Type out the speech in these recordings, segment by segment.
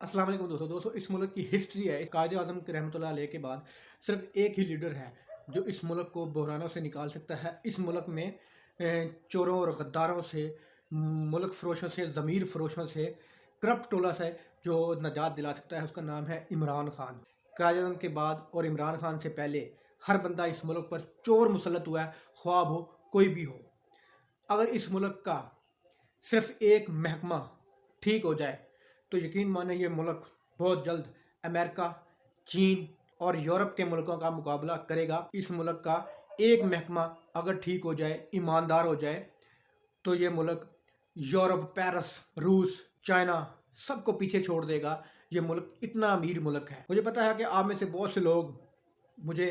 अस्सलाम वालेकुम दोस्तों इस मुल्क की हिस्ट्री है। इस कायद आज़म के रहमतुल्लाह अलैह के बाद सिर्फ एक ही लीडर है जो इस मुल्क को बहरानों से निकाल सकता है। इस मुल्क में चोरों और गद्दारों से, मुल्क फ़रोशों से, ज़मीर फ़रोशों से, करप्ट टोला से जो नजात दिला सकता है, उसका नाम है इमरान खान। कायद आज़म के बाद और इमरान खान से पहले हर बंदा इस मुल्क पर चोर मुसलत हुआ है, ख्वाब हो कोई भी हो। अगर इस मुल्क का सिर्फ एक महकमा ठीक हो जाए तो यकीन माने ये मुल्क बहुत जल्द अमेरिका, चीन और यूरोप के मुल्कों का मुकाबला करेगा। इस मुल्क का एक महकमा अगर ठीक हो जाए, ईमानदार हो जाए, तो ये मुल्क यूरोप, पेरिस, रूस, चाइना सबको पीछे छोड़ देगा। ये मुल्क इतना अमीर मुल्क है। मुझे पता है कि आप में से बहुत से लोग मुझे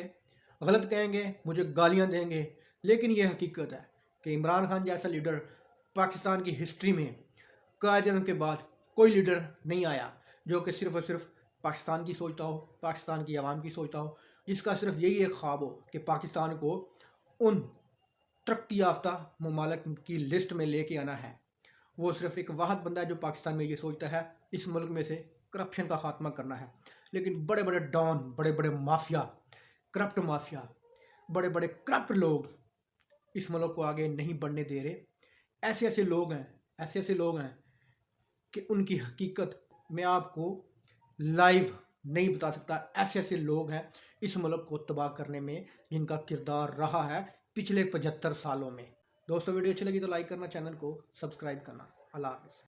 गलत कहेंगे, मुझे गालियां देंगे, लेकिन ये हकीकत है कि इमरान खान जैसा लीडर पाकिस्तान की हिस्ट्री में कायद-ए-आज़म के बाद कोई लीडर नहीं आया जो कि सिर्फ और सिर्फ पाकिस्तान की सोचता हो, पाकिस्तान की आवाम की सोचता हो, जिसका सिर्फ यही एक ख्वाब हो कि पाकिस्तान को उन तरक्की याफ्ता ममालिक की लिस्ट में लेके आना है। वो सिर्फ एक वाहद बंदा है जो पाकिस्तान में ये सोचता है इस मुल्क में से करप्शन का खात्मा करना है। लेकिन बड़े बड़े डॉन, बड़े बड़े माफिया, करप्ट माफिया, बड़े बड़े करप्ट लोग इस मुल्क को आगे नहीं बढ़ने दे रहे। ऐसे ऐसे लोग हैं, ऐसे ऐसे लोग हैं कि उनकी हकीकत मैं आपको लाइव नहीं बता सकता। ऐसे ऐसे लोग हैं इस मुल्क को तबाह करने में जिनका किरदार रहा है पिछले 75 सालों में। दोस्तों वीडियो अच्छी लगी तो लाइक करना, चैनल को सब्सक्राइब करना। अल्लाह हाफ़िज़।